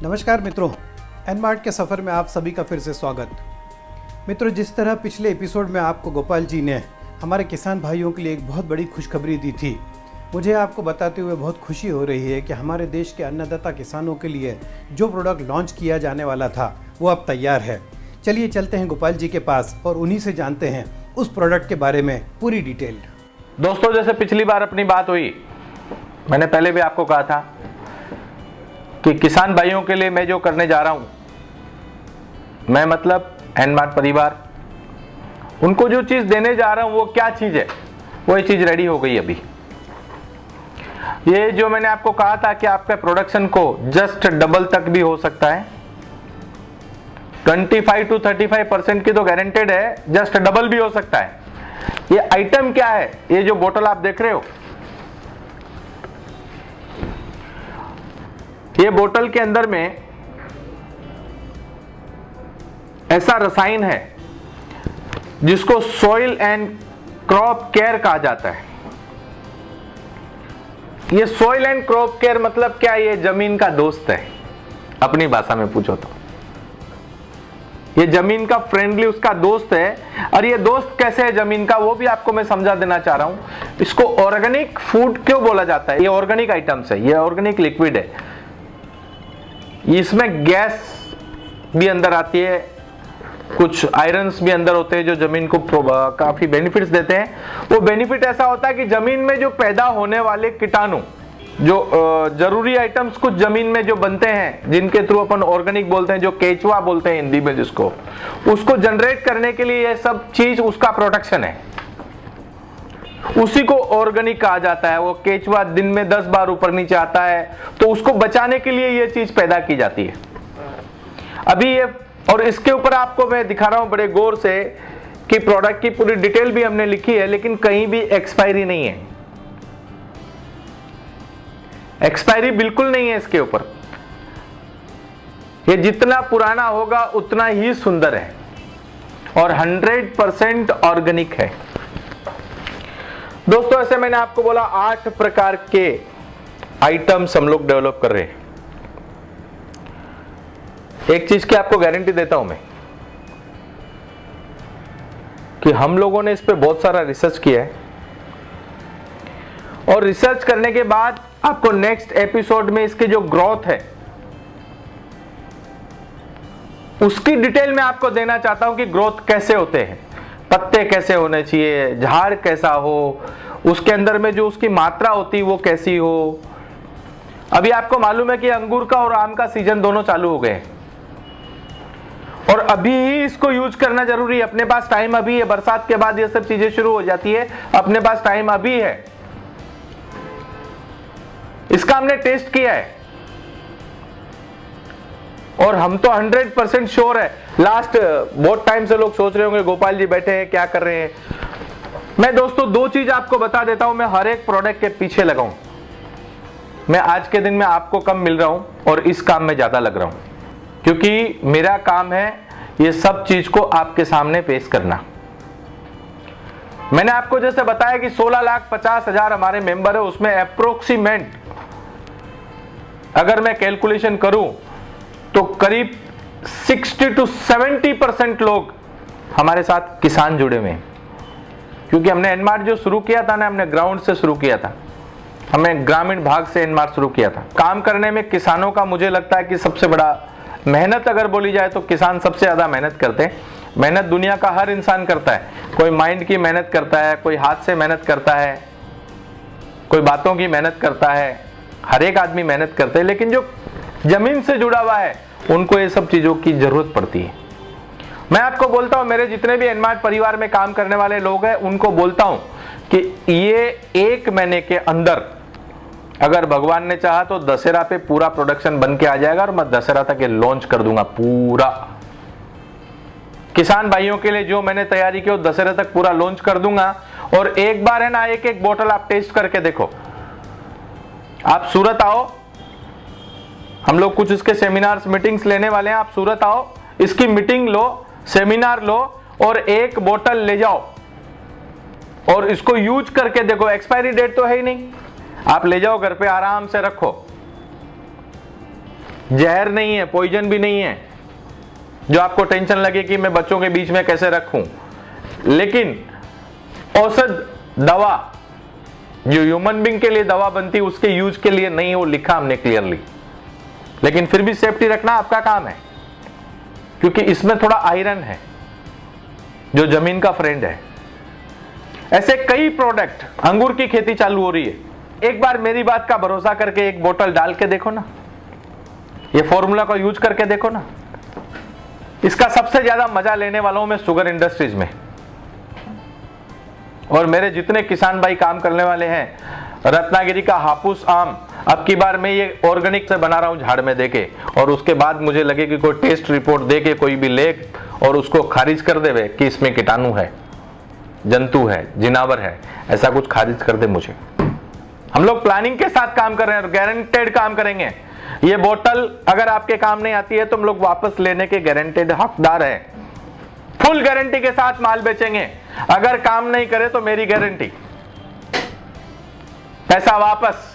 नमस्कार मित्रों, एनमार्ट के सफ़र में आप सभी का फिर से स्वागत। मित्रों, जिस तरह पिछले एपिसोड में आपको गोपाल जी ने हमारे किसान भाइयों के लिए एक बहुत बड़ी खुशखबरी दी थी, मुझे आपको बताते हुए बहुत खुशी हो रही है कि हमारे देश के अन्नदाता किसानों के लिए जो प्रोडक्ट लॉन्च किया जाने वाला था वो अब तैयार है। चलिए चलते हैं गोपाल जी के पास और उन्हीं से जानते हैं उस प्रोडक्ट के बारे में पूरी डिटेल। दोस्तों, जैसे पिछली बार अपनी बात हुई, मैंने पहले भी आपको कहा था कि किसान भाइयों के लिए मैं जो करने जा रहा हूं, मैं मतलब एनमार्ट परिवार, उनको जो चीज देने जा रहा हूं वो क्या चीज है, वो ये चीज रेडी हो गई अभी। ये जो मैंने आपको कहा था कि आपके प्रोडक्शन को जस्ट डबल तक भी हो सकता है, 25 to 35% की तो गारंटेड है, जस्ट डबल भी हो सकता है। ये आइटम क्या है? ये जो बोतल आप देख रहे हो, ये बोतल के अंदर में ऐसा रसायन है जिसको सॉइल एंड क्रॉप केयर कहा जाता है। ये सॉइल एंड क्रॉप केयर मतलब क्या? ये जमीन का दोस्त है, अपनी भाषा में पूछो तो। ये जमीन का फ्रेंडली उसका दोस्त है। और ये दोस्त कैसे है जमीन का, वो भी आपको मैं समझा देना चाह रहा हूं। इसको ऑर्गेनिक फूड क्यों बोला जाता है? ये ऑर्गेनिक आइटम्स है, ये ऑर्गेनिक लिक्विड है। इसमें गैस भी अंदर आती है, कुछ आयरन्स भी अंदर होते हैं जो जमीन को काफी बेनिफिट्स देते हैं। वो बेनिफिट ऐसा होता है कि जमीन में जो पैदा होने वाले कीटाणु, जो जरूरी आइटम्स कुछ जमीन में जो बनते हैं, जिनके थ्रू अपन ऑर्गेनिक बोलते हैं, जो केचुआ बोलते हैं हिंदी में जिसको, उसको जनरेट करने के लिए ये सब चीज उसका प्रोटेक्शन है। उसी को ऑर्गेनिक कहा जाता है। वो केचुआ दिन में 10 बार ऊपर नीचे आता है, तो उसको बचाने के लिए ये चीज पैदा की जाती है अभी ये। और इसके ऊपर आपको मैं दिखा रहा हूं बड़े गौर से कि प्रोडक्ट की पूरी डिटेल भी हमने लिखी है, लेकिन कहीं भी एक्सपायरी नहीं है, एक्सपायरी बिल्कुल नहीं है इसके ऊपर। ये जितना पुराना होगा उतना ही सुंदर है और 100% ऑर्गेनिक है। दोस्तों, ऐसे मैंने आपको बोला 8 प्रकार के आइटम्स हम लोग डेवलप कर रहे हैं। एक चीज की आपको गारंटी देता हूं मैं कि हम लोगों ने इस पे बहुत सारा रिसर्च किया है, और रिसर्च करने के बाद आपको नेक्स्ट एपिसोड में इसकी जो ग्रोथ है उसकी डिटेल में आपको देना चाहता हूं कि ग्रोथ कैसे होते हैं, पत्ते कैसे होने चाहिए, झाड़ कैसा हो, उसके अंदर में जो उसकी मात्रा होती वो कैसी हो। अभी आपको मालूम है कि अंगूर का और आम का सीजन दोनों चालू हो गए हैं, और अभी ही इसको यूज करना जरूरी है। अपने पास टाइम अभी है, बरसात के बाद ये सब चीजें शुरू हो जाती है, अपने पास टाइम अभी है। इसका हमने टेस्ट किया है और हम तो 100% श्योर है। लास्ट बहुत टाइम से लोग सोच रहे होंगे गोपाल जी बैठे हैं क्या कर रहे हैं। मैं दोस्तों 2 चीज आपको बता देता हूं, मैं हर एक प्रोडक्ट के पीछे लगा हूं। मैं आज के दिन में आपको कम मिल रहा हूं और इस काम में ज्यादा लग रहा हूं, क्योंकि मेरा काम है ये सब चीज को आपके सामने पेश करना। मैंने आपको जैसे बताया कि 16,50,000 हमारे मेंबर है, उसमें अप्रोक्सीमेट अगर मैं कैलकुलेशन करूं तो करीब 60 to 70% लोग हमारे साथ किसान जुड़े हुए हैं। क्योंकि हमने एनमार्ट जो शुरू किया था ना, हमने ग्राउंड से शुरू किया था, हमें ग्रामीण भाग से एनमार्ट शुरू किया था। काम करने में किसानों का मुझे लगता है कि सबसे बड़ा मेहनत अगर बोली जाए तो किसान सबसे ज्यादा मेहनत करते हैं। मेहनत दुनिया का हर इंसान करता है, कोई माइंड की मेहनत करता है, कोई हाथ से मेहनत करता है, कोई बातों की मेहनत करता है, हर एक आदमी मेहनत करते हैं, लेकिन जो जमीन से जुड़ा हुआ है उनको ये सब चीजों की जरूरत पड़ती है। मैं आपको बोलता हूं, मेरे जितने भी एनमार्ट परिवार में काम करने वाले लोग हैं उनको बोलता हूं कि ये 1 महीने के अंदर अगर भगवान ने चाहा तो दशहरा पे पूरा प्रोडक्शन बन के आ जाएगा और मैं दशहरा तक ये लॉन्च कर दूंगा पूरा। किसान भाइयों के लिए जो मैंने तैयारी की वो दशहरा तक पूरा लॉन्च कर दूंगा। और एक बार है ना, एक बोतल आप टेस्ट करके देखो। आप सूरत आओ, हम लोग कुछ इसके सेमिनार्स मीटिंग्स लेने वाले हैं, आप सूरत आओ, इसकी मीटिंग लो, सेमिनार लो और 1 बोतल ले जाओ और इसको यूज करके देखो। एक्सपायरी डेट तो है ही नहीं, आप ले जाओ घर पे आराम से रखो। जहर नहीं है, पॉइजन भी नहीं है जो आपको टेंशन लगे कि मैं बच्चों के बीच में कैसे रखूं। लेकिन औषध दवा जो ह्यूमन बीइंग के लिए दवा बनती उसके यूज के लिए नहीं, वो लिखा हमने क्लियरली। लेकिन फिर भी सेफ्टी रखना आपका काम है, क्योंकि इसमें थोड़ा आयरन है जो जमीन का फ्रेंड है। ऐसे कई प्रोडक्ट, अंगूर की खेती चालू हो रही है, एक बार मेरी बात का भरोसा करके एक बोतल डाल के देखो ना, ये फॉर्मूला को यूज करके देखो ना। इसका सबसे ज्यादा मजा लेने वालों में शुगर इंडस्ट्रीज में, और मेरे जितने किसान भाई काम करने वाले हैं, रत्नागिरी का हापुस आम अब की बार मैं ये ऑर्गेनिक से बना रहा हूं झाड़ में देके, और उसके बाद मुझे लगे कि कोई टेस्ट रिपोर्ट देके कोई भी ले और उसको खारिज कर देवे कि इसमें कीटाणु है, जंतु है, जिनावर है, ऐसा कुछ खारिज कर दे मुझे। हम लोग प्लानिंग के साथ काम कर रहे हैं और गारंटेड काम करेंगे। ये बोतल अगर आपके काम नहीं आती है तो हम लोग वापस लेने के गारंटेड हकदार हैं। फुल गारंटी के साथ माल बेचेंगे। अगर काम नहीं करे तो मेरी गारंटी, पैसा वापस।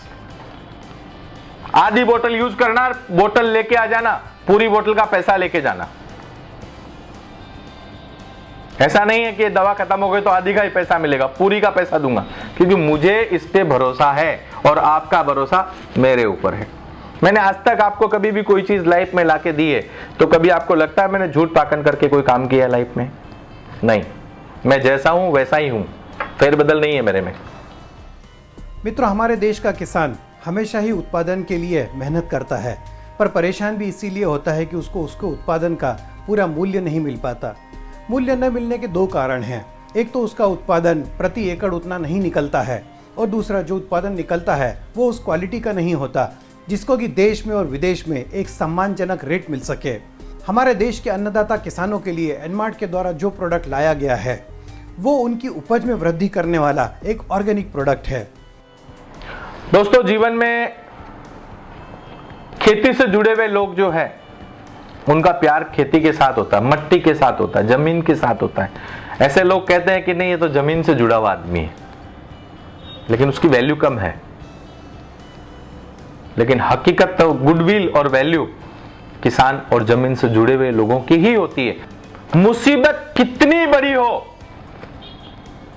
आधी बोतल यूज करना, बोतल लेके आ जाना, पूरी बोतल का पैसा लेके जाना। ऐसा नहीं है कि दवा खत्म हो गई तो आधी का ही पैसा मिलेगा, पूरी का पैसा दूंगा, क्योंकि मुझे इस पे भरोसा है और आपका भरोसा मेरे ऊपर है। मैंने आज तक आपको कभी भी कोई चीज लाइफ में लाके दी है तो कभी आपको लगता है मैंने झूठ पाकन करके कोई काम किया लाइफ में? नहीं, मैं जैसा हूं वैसा ही हूं, फेरबदल नहीं है मेरे में। मित्रों, हमारे देश का किसान हमेशा ही उत्पादन के लिए मेहनत करता है, पर परेशान भी इसीलिए होता है कि उसको उसके उत्पादन का पूरा मूल्य नहीं मिल पाता। मूल्य न मिलने के दो कारण हैं। एक तो उसका उत्पादन प्रति एकड़ उतना नहीं निकलता है, और दूसरा जो उत्पादन निकलता है वो उस क्वालिटी का नहीं होता जिसको कि देश में और विदेश में एक सम्मानजनक रेट मिल सके। हमारे देश के अन्नदाता किसानों के लिए एनमार्ट के द्वारा जो प्रोडक्ट लाया गया है वो उनकी उपज में वृद्धि करने वाला एक ऑर्गेनिक प्रोडक्ट है। दोस्तों, जीवन में खेती से जुड़े हुए लोग जो है उनका प्यार खेती के साथ होता है, मट्टी के साथ होता है, जमीन के साथ होता है। ऐसे लोग कहते हैं कि नहीं ये तो जमीन से जुड़ा हुआ आदमी है, लेकिन उसकी वैल्यू कम है। लेकिन हकीकत तो गुडविल और वैल्यू किसान और जमीन से जुड़े हुए लोगों की ही होती है। मुसीबत कितनी बड़ी हो,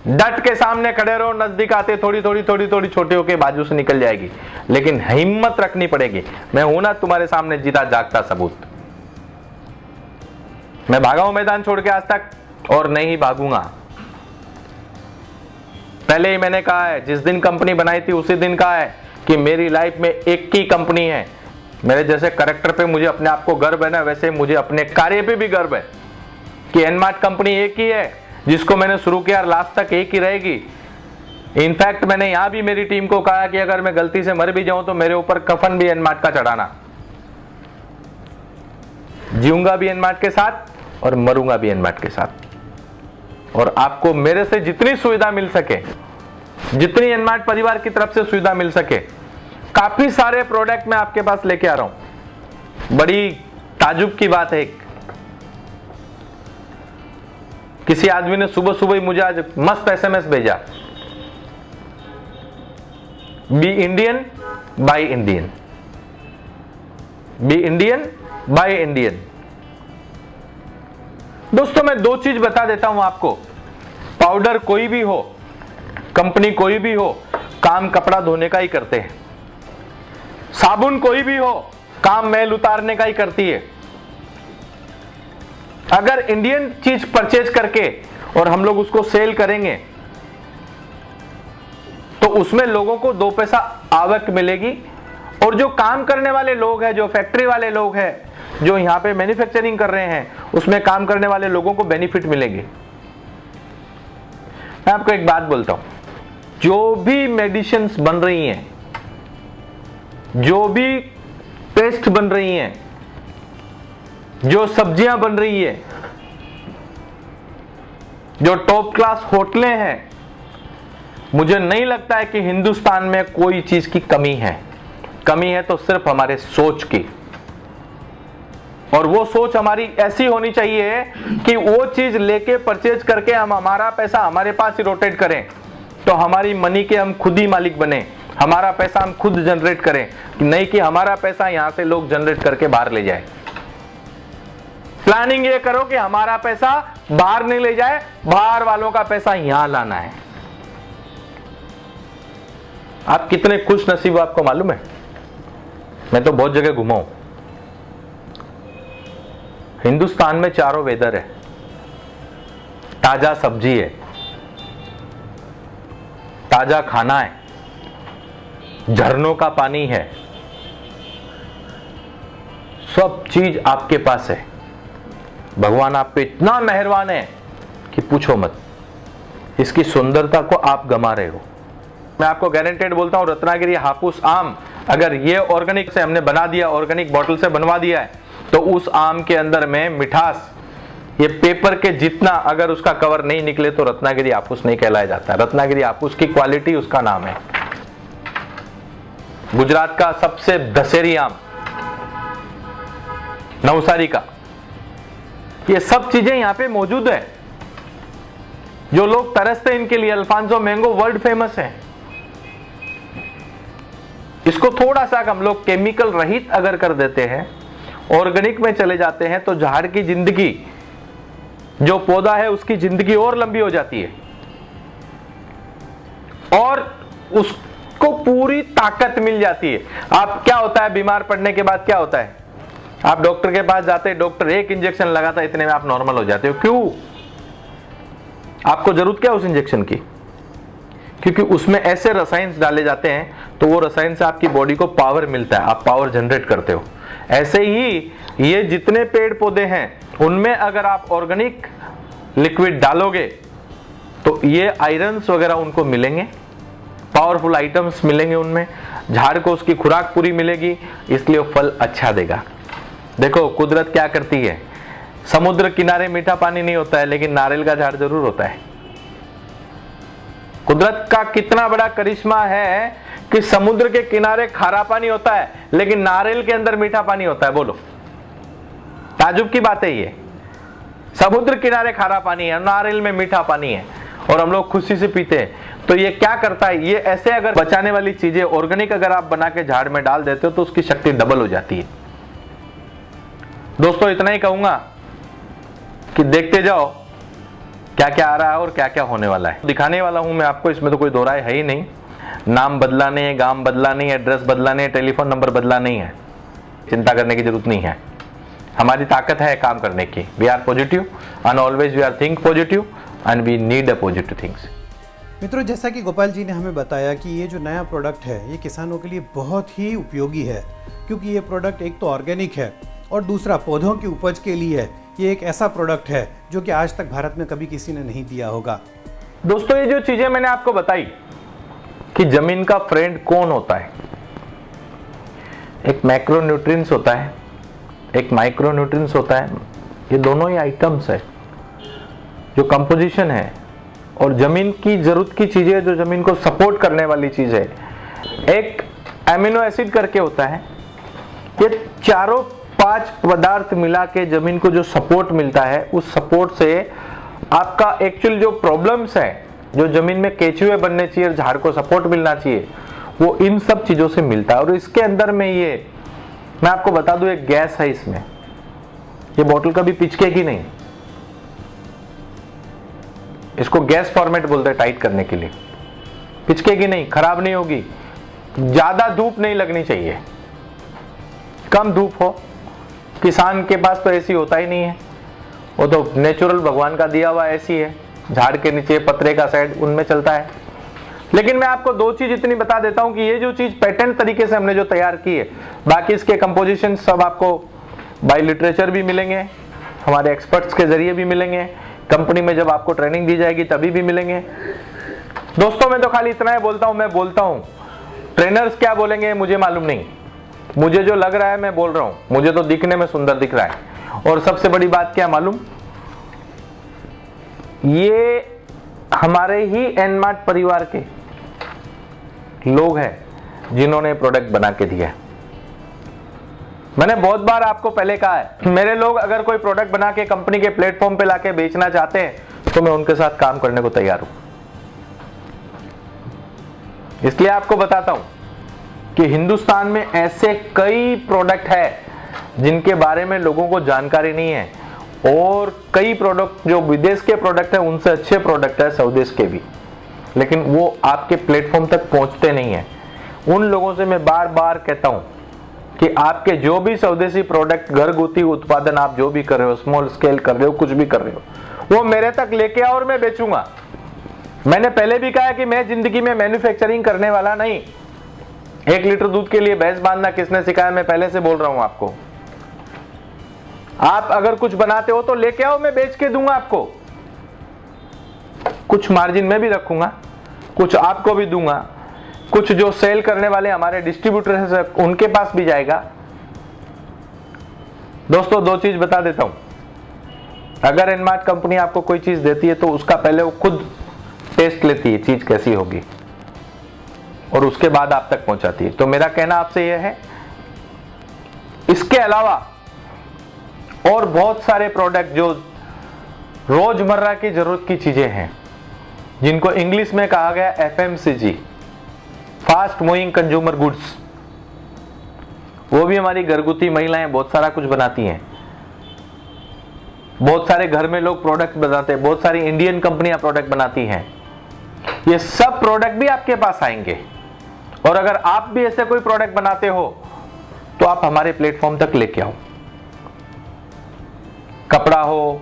डट के सामने खड़े रहो, नजदीक आते थोड़ी थोड़ी छोटी होके बाजू से निकल जाएगी, लेकिन हिम्मत रखनी पड़ेगी। मैं हूं ना तुम्हारे सामने जीता जागता सबूत। मैं भागा हूं मैदान छोड़ के आज तक और नहीं भागूंगा। पहले ही मैंने कहा है, जिस दिन कंपनी बनाई थी उसी दिन कहा है कि मेरी लाइफ में एक ही कंपनी है। मेरे जैसे कैरेक्टर पे मुझे अपने आप को गर्व है ना, वैसे मुझे अपने कार्य पे भी गर्व है कि एनमार्ट कंपनी एक ही है जिसको मैंने शुरू किया और लास्ट तक एक ही रहेगी। इनफैक्ट मैंने यहां भी मेरी टीम को कहा कि अगर मैं गलती से मर भी जाऊं तो मेरे ऊपर कफन भी एनमार्ट का चढ़ाना। जीऊंगा भी एनमार्ट के साथ और मरूंगा भी एनमार्ट के साथ। और आपको मेरे से जितनी सुविधा मिल सके, जितनी एनमार्ट परिवार की तरफ से सुविधा मिल सके, काफी सारे प्रोडक्ट मैं आपके पास लेके आ रहा हूं। बड़ी ताजुब की बात है, किसी आदमी ने सुबह सुबह ही मुझे आज मस्त एसएमएस भेजा, be Indian buy Indian, be Indian buy Indian. दोस्तों, मैं दो चीज बता देता हूं आपको। पाउडर कोई भी हो, कंपनी कोई भी हो, काम कपड़ा धोने का ही करते हैं। साबुन कोई भी हो, काम मैल उतारने का ही करती है। अगर इंडियन चीज परचेज करके और हम लोग उसको सेल करेंगे तो उसमें लोगों को दो पैसा आवक मिलेगी, और जो काम करने वाले लोग हैं, जो फैक्ट्री वाले लोग हैं, जो यहां पे मैन्युफैक्चरिंग कर रहे हैं, उसमें काम करने वाले लोगों को बेनिफिट मिलेंगे। मैं आपको एक बात बोलता हूं, जो भी मेडिसिन्स बन रही हैं, जो भी पेस्ट बन रही हैं, जो सब्जियां बन रही है, जो टॉप क्लास होटलें हैं, मुझे नहीं लगता है कि हिंदुस्तान में कोई चीज की कमी है। कमी है तो सिर्फ हमारे सोच की, और वो सोच हमारी ऐसी होनी चाहिए कि वो चीज लेके परचेज करके हम हमारा पैसा हमारे पास ही रोटेट करें, तो हमारी मनी के हम खुद ही मालिक बने, हमारा पैसा हम खुद जनरेट करें, नहीं कि हमारा पैसा यहां से लोग जनरेट करके बाहर ले जाए। प्लानिंग ये करो कि हमारा पैसा बाहर नहीं ले जाए, बाहर वालों का पैसा यहां लाना है। आप कितने खुश नसीब आपको मालूम है? मैं तो बहुत जगह घुमा हूं। हिंदुस्तान में चारों वेदर है, ताजा सब्जी है, ताजा खाना है, झरनों का पानी है, सब चीज आपके पास है। भगवान आप पे इतना मेहरबान है कि पूछो मत। इसकी सुंदरता को आप गमा रहे हो। मैं आपको गारंटेड बोलता हूं, रत्नागिरी हापुस आम अगर ये ऑर्गेनिक से हमने बना दिया, ऑर्गेनिक बॉटल से बनवा दिया है, तो उस आम के अंदर में मिठास ये पेपर के जितना अगर उसका कवर नहीं निकले तो रत्नागिरी हापुस नहीं कहलाया जाता। रत्नागिरी हापुस की क्वालिटी उसका नाम है। गुजरात का सबसे दशहरी आम, नवसारी का, ये सब चीजें यहां पे मौजूद है। जो लोग तरसते इनके लिए, अल्फांसो मैंगो वर्ल्ड फेमस है। इसको थोड़ा सा हम लोग केमिकल रहित अगर कर देते हैं, ऑर्गेनिक में चले जाते हैं, तो झाड़ की जिंदगी, जो पौधा है उसकी जिंदगी और लंबी हो जाती है और उसको पूरी ताकत मिल जाती है। आप क्या होता है, बीमार पड़ने के बाद क्या होता है, आप डॉक्टर के पास जाते हैं, डॉक्टर एक इंजेक्शन लगाता है, इतने में आप नॉर्मल हो जाते हो। क्यों? आपको जरूरत क्या उस इंजेक्शन की? क्योंकि उसमें ऐसे रसायन डाले जाते हैं, तो वो रसायन से आपकी बॉडी को पावर मिलता है, आप पावर जनरेट करते हो। ऐसे ही ये जितने पेड़ पौधे हैं, उनमें अगर आप ऑर्गेनिक लिक्विड डालोगे तो ये आयरन्स वगैरह उनको मिलेंगे, पावरफुल आइटम्स मिलेंगे उनमें, झाड़ को उसकी खुराक पूरी मिलेगी, इसलिए वो फल अच्छा देगा। देखो कुदरत क्या करती है, समुद्र किनारे मीठा पानी नहीं होता है, लेकिन नारियल का झाड़ जरूर होता है। कुदरत का कितना बड़ा करिश्मा है कि समुद्र के किनारे खारा पानी होता है, लेकिन नारियल के अंदर मीठा पानी होता है। बोलो, ताजुब की बात है ये। समुद्र किनारे खारा पानी है, नारियल में मीठा पानी है, और हम लोग खुशी से पीते हैं। तो ये क्या करता है, ये ऐसे अगर बचाने वाली चीजें ऑर्गेनिक अगर आप बना के झाड़ में डाल देते हो तो उसकी शक्ति डबल हो जाती है। दोस्तों इतना ही कहूंगा कि देखते जाओ क्या क्या आ रहा है और क्या क्या होने वाला है। दिखाने वाला हूं मैं आपको, इसमें तो कोई दो राय है ही नहीं। नाम बदला नहीं है, गांव बदला नहीं है, एड्रेस बदला नहीं है, टेलीफोन नंबर बदला नहीं है, चिंता करने की जरूरत नहीं है। हमारी ताकत है काम करने की। We are positive and always we are think positive and we need a positive things. मित्रों, जैसा कि गोपाल जी ने हमें बताया कि ये जो नया प्रोडक्ट है, ये किसानों के लिए बहुत ही उपयोगी है, क्योंकि ये प्रोडक्ट एक तो ऑर्गेनिक है और दूसरा पौधों की उपज के लिए है। ये एक ऐसा प्रोडक्ट है जो कि आज तक भारत में कभी किसी ने नहीं दिया होगा। दोस्तों ये जो चीजें मैंने आपको बताई कि जमीन का फ्रेंड कौन होता है, एक मैक्रो न्यूट्रिएंट्स होता है, एक माइक्रो न्यूट्रिएंट्स होता है। ये दोनों ही आइटम्स है जो कंपोजिशन है, और जमीन की जरूरत की चीजें जो जमीन को सपोर्ट करने वाली चीज है। एक एमिनो एसिड करके होता है। ये चारों 5 पदार्थ मिला के जमीन को जो सपोर्ट मिलता है, उस सपोर्ट से आपका एक्चुअल जो प्रॉब्लम्स है, जो जमीन में केचुए बनने चाहिए, झाड़ को सपोर्ट मिलना चाहिए, वो इन सब चीजों से मिलता है। और इसके अंदर में ये मैं आपको बता दूं, एक गैस है इसमें। ये बोतल कभी पिचकेगी नहीं, इसको गैस फॉर्मेट बोलते हैं टाइट करने के लिए। पिचकेगी नहीं, खराब नहीं होगी, ज्यादा धूप नहीं लगनी चाहिए, कम धूप हो। किसान के पास तो ऐसी होता ही नहीं है, वो तो नेचुरल भगवान का दिया हुआ ऐसी है, झाड़ के नीचे पत्रे का साइड उनमें चलता है। लेकिन मैं आपको 2 चीज इतनी बता देता हूं कि ये जो चीज पैटर्न तरीके से हमने जो तैयार की है, बाकी इसके कंपोजिशन सब आपको बाय लिटरेचर भी मिलेंगे, हमारे एक्सपर्ट्स के जरिए भी मिलेंगे, कंपनी में जब आपको ट्रेनिंग दी जाएगी तभी भी मिलेंगे। दोस्तों मैं तो खाली इतना ही बोलता हूं, मैं बोलता हूं, ट्रेनर्स क्या बोलेंगे मुझे मालूम नहीं, मुझे जो लग रहा है मैं बोल रहा हूं, मुझे तो दिखने में सुंदर दिख रहा है। और सबसे बड़ी बात क्या मालूम, ये हमारे ही एनमार्ट परिवार के लोग हैं जिन्होंने प्रोडक्ट बना के दिया है। मैंने बहुत बार आपको पहले कहा है, मेरे लोग अगर कोई प्रोडक्ट बना के कंपनी के प्लेटफॉर्म पे लाके बेचना चाहते हैं तो मैं उनके साथ काम करने को तैयार हूं। इसलिए आपको बताता हूं कि हिंदुस्तान में ऐसे कई प्रोडक्ट है जिनके बारे में लोगों को जानकारी नहीं है, और कई प्रोडक्ट जो विदेश के प्रोडक्ट है उनसे अच्छे प्रोडक्ट है स्वदेश के भी, लेकिन वो आपके प्लेटफॉर्म तक पहुंचते नहीं है। उन लोगों से मैं बार बार कहता हूं कि आपके जो भी स्वदेशी प्रोडक्ट, घरगुती उत्पादन आप जो भी कर रहे हो, स्मॉल स्केल कर रहे हो, कुछ भी कर रहे हो, वो मेरे तक लेके आओ और मैं बेचूंगा। मैंने पहले भी कहा कि मैं जिंदगी में मैन्युफैक्चरिंग करने वाला नहीं। 1 लीटर दूध के लिए भैंस बांधना किसने सिखाया, मैं पहले से बोल रहा हूं आपको। आप अगर कुछ बनाते हो तो लेके आओ, मैं बेच के दूंगा आपको। कुछ मार्जिन में भी रखूंगा, कुछ आपको भी दूंगा, कुछ जो सेल करने वाले हमारे डिस्ट्रीब्यूटर हैं उनके पास भी जाएगा। दोस्तों 2 चीज बता देता हूं, अगर एनमार्ट कंपनी आपको कोई चीज देती है तो उसका पहले वो खुद टेस्ट लेती है चीज कैसी होगी, और उसके बाद आप तक पहुंचाती है। तो मेरा कहना आपसे यह है, इसके अलावा और बहुत सारे प्रोडक्ट जो रोजमर्रा की जरूरत की चीजें हैं, जिनको इंग्लिश में कहा गया FMCG, fast moving consumer goods, वो भी हमारी घरगुती महिलाएं बहुत सारा कुछ बनाती हैं। बहुत सारे घर में लोग प्रोडक्ट बनाते हैं, बहुत सारी इंडियन कंपनियां प्रोडक्ट बनाती हैं। ये सब प्रोडक्ट भी आपके पास आएंगे, और अगर आप भी ऐसे कोई प्रोडक्ट बनाते हो तो आप हमारे प्लेटफॉर्म तक लेके आओ। कपड़ा हो,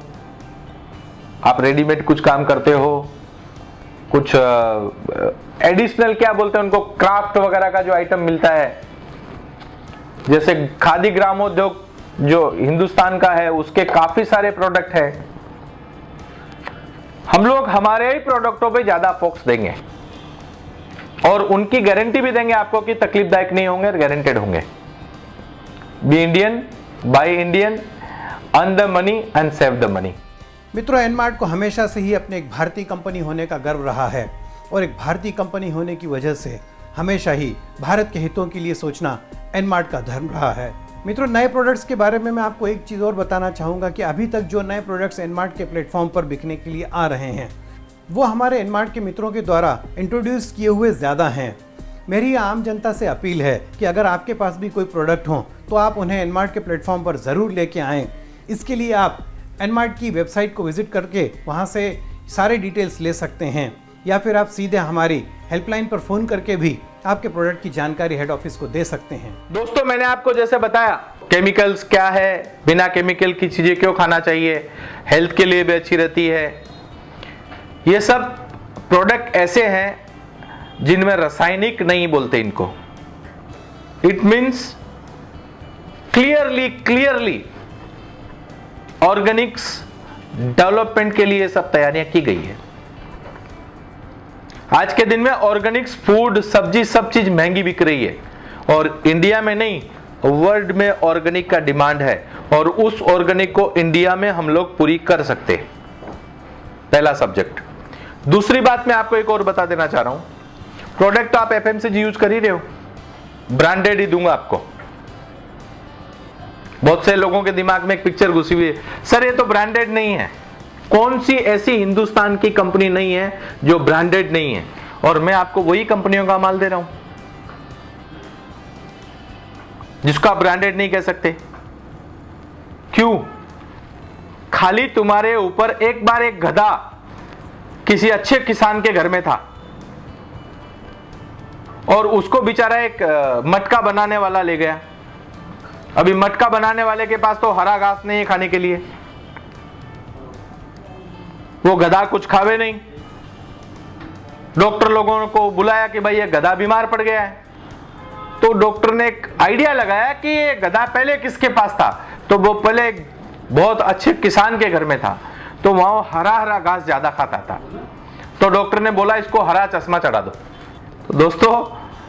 आप रेडीमेड कुछ काम करते हो, कुछ एडिशनल क्या बोलते हैं उनको, क्राफ्ट वगैरह का जो आइटम मिलता है, जैसे खादी ग्रामोद्योग जो हिंदुस्तान का है उसके काफी सारे प्रोडक्ट है। हम लोग हमारे ही प्रोडक्टों पे ज्यादा फोकस देंगे और उनकी गारंटी भी देंगे आपको कि तकलीफदायक नहीं होंगे, गारंटेड होंगे। Be Indian, buy Indian, earn the money and save the money. मित्रों, एनमार्ट को हमेशा से ही अपने एक भारतीय कंपनी होने का गर्व रहा है, और एक भारतीय कंपनी होने की वजह से हमेशा ही भारत के हितों के लिए सोचना एनमार्ट का धर्म रहा है। मित्रों, नए प्रोडक्ट्स के बारे में मैं आपको एक चीज़ और बताना चाहूँगा कि अभी तक जो नए प्रोडक्ट्स एनमार्ट के प्लेटफॉर्म पर बिकने के लिए आ रहे हैं, वो हमारे एनमार्ट के मित्रों के द्वारा इंट्रोड्यूस किए हुए ज़्यादा हैं। मेरी आम जनता से अपील है कि अगर आपके पास भी कोई प्रोडक्ट हो तो आप उन्हें एनमार्ट के प्लेटफॉर्म पर ज़रूर लेके आएँ। इसके लिए आप एनमार्ट की वेबसाइट को विजिट करके वहाँ से सारे डिटेल्स ले सकते हैं, या फिर आप सीधे हमारी हेल्पलाइन पर फ़ोन करके भी आपके प्रोडक्ट की जानकारी हेड ऑफिस को दे सकते हैं। दोस्तों, मैंने आपको जैसे बताया केमिकल्स क्या है, बिना केमिकल की चीजें क्यों खाना चाहिए, हेल्थ के लिए भी अच्छी रहती है। ये सब प्रोडक्ट ऐसे हैं जिनमें रासायनिक नहीं बोलते इनको। It means clearly Organics development के लिए सब तैयारियां की गई है। आज के दिन में ऑर्गेनिक्स फूड, सब्जी, सब चीज महंगी बिक रही है, और इंडिया में नहीं वर्ल्ड में ऑर्गेनिक का डिमांड है, और उस ऑर्गेनिक को इंडिया में हम लोग पूरी कर सकते हैं। पहला सब्जेक्ट। दूसरी बात मैं आपको एक और बता देना चाह रहा हूं, प्रोडक्ट तो आप FMCG यूज कर ही रहे हो, ब्रांडेड ही दूंगा आपको। बहुत से लोगों के दिमाग में एक पिक्चर घुसी हुई है, सर ये तो ब्रांडेड नहीं है। कौन सी ऐसी हिंदुस्तान की कंपनी नहीं है जो ब्रांडेड नहीं है, और मैं आपको वही कंपनियों का माल दे रहा हूं जिसको आप ब्रांडेड नहीं कह सकते। क्यों? खाली तुम्हारे ऊपर एक बार एक गधा किसी अच्छे किसान के घर में था, और उसको बेचारा एक मटका बनाने वाला ले गया। अभी मटका बनाने वाले के पास तो हरा घास नहीं है खाने के लिए, वो गधा कुछ खावे नहीं। डॉक्टर लोगों को बुलाया कि भाई ये गधा बीमार पड़ गया है, तो डॉक्टर ने एक आइडिया लगाया कि ये गधा पहले किसके पास था, तो वो पहले एक बहुत अच्छे किसान के घर में था, तो वहां हरा घास ज्यादा खाता था। तो डॉक्टर ने बोला इसको हरा चश्मा चढ़ा दो। तो दोस्तों,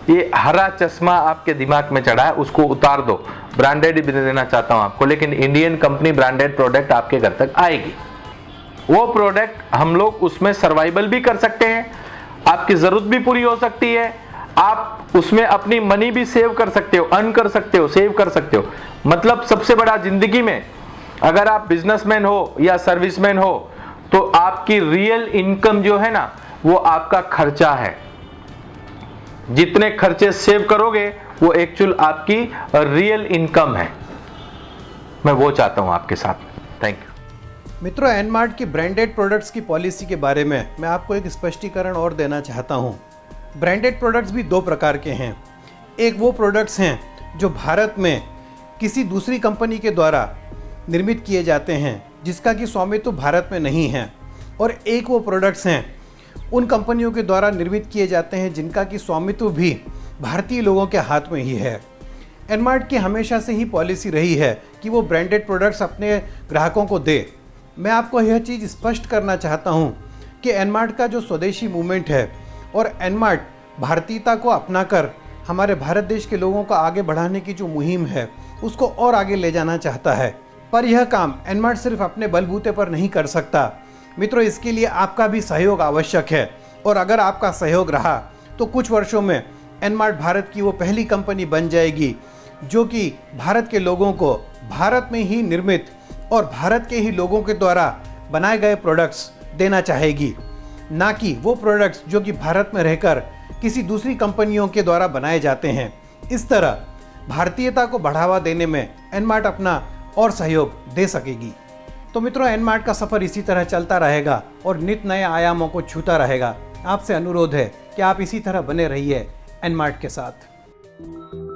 ये हरा चश्मा आपके दिमाग में चढ़ा है, उसको उतार दो। ब्रांडेड ही देना चाहता हूं आपको, लेकिन इंडियन कंपनी ब्रांडेड प्रोडक्ट आपके घर तक आएगी। वो प्रोडक्ट हम लोग उसमें सर्वाइवल भी कर सकते हैं, आपकी जरूरत भी पूरी हो सकती है, आप उसमें अपनी मनी भी सेव कर सकते हो, अर्न कर सकते हो, सेव कर सकते हो। मतलब सबसे बड़ा जिंदगी में अगर आप बिजनेसमैन हो या सर्विसमैन हो, तो आपकी रियल इनकम जो है ना, वो आपका खर्चा है। जितने खर्चे सेव करोगे वो एक्चुअल आपकी रियल इनकम है। मैं वो चाहता हूं आपके साथ। Thank you. मित्रों, एनमार्ट की ब्रांडेड प्रोडक्ट्स की पॉलिसी के बारे में मैं आपको एक स्पष्टीकरण और देना चाहता हूं। ब्रांडेड प्रोडक्ट्स भी दो प्रकार के हैं। एक वो प्रोडक्ट्स हैं जो भारत में किसी दूसरी कंपनी के द्वारा निर्मित किए जाते हैं जिसका कि स्वामित्व भारत में नहीं है, और एक वो प्रोडक्ट्स हैं उन कंपनियों के द्वारा निर्मित किए जाते हैं जिनका कि स्वामित्व भी भारतीय लोगों के हाथ में ही है। एनमार्ट की हमेशा से ही पॉलिसी रही है कि वो ब्रांडेड प्रोडक्ट्स अपने ग्राहकों को दे। मैं आपको यह चीज़ स्पष्ट करना चाहता हूँ कि एनमार्ट का जो स्वदेशी मूवमेंट है और एनमार्ट भारतीयता को अपनाकर हमारे भारत देश के लोगों को आगे बढ़ाने की जो मुहिम है उसको और आगे ले जाना चाहता है, पर यह काम एनमार्ट सिर्फ अपने बलबूते पर नहीं कर सकता। मित्रों, इसके लिए आपका भी सहयोग आवश्यक है, और अगर आपका सहयोग रहा तो कुछ वर्षों में एनमार्ट भारत की वो पहली कंपनी बन जाएगी जो कि भारत के लोगों को भारत में ही निर्मित और भारत के ही लोगों के द्वारा बनाए गए प्रोडक्ट्स देना चाहेगी, ना कि वो प्रोडक्ट्स जो कि भारत में रहकर किसी दूसरी कंपनियों के द्वारा बनाए जाते हैं। इस तरह भारतीयता को बढ़ावा देने में एनमार्ट अपना और सहयोग दे सकेगी। तो मित्रों, एनमार्ट का सफ़र इसी तरह चलता रहेगा और नित नए आयामों को छूता रहेगा। आपसे अनुरोध है कि आप इसी तरह बने रहिए एनमार्ट के साथ।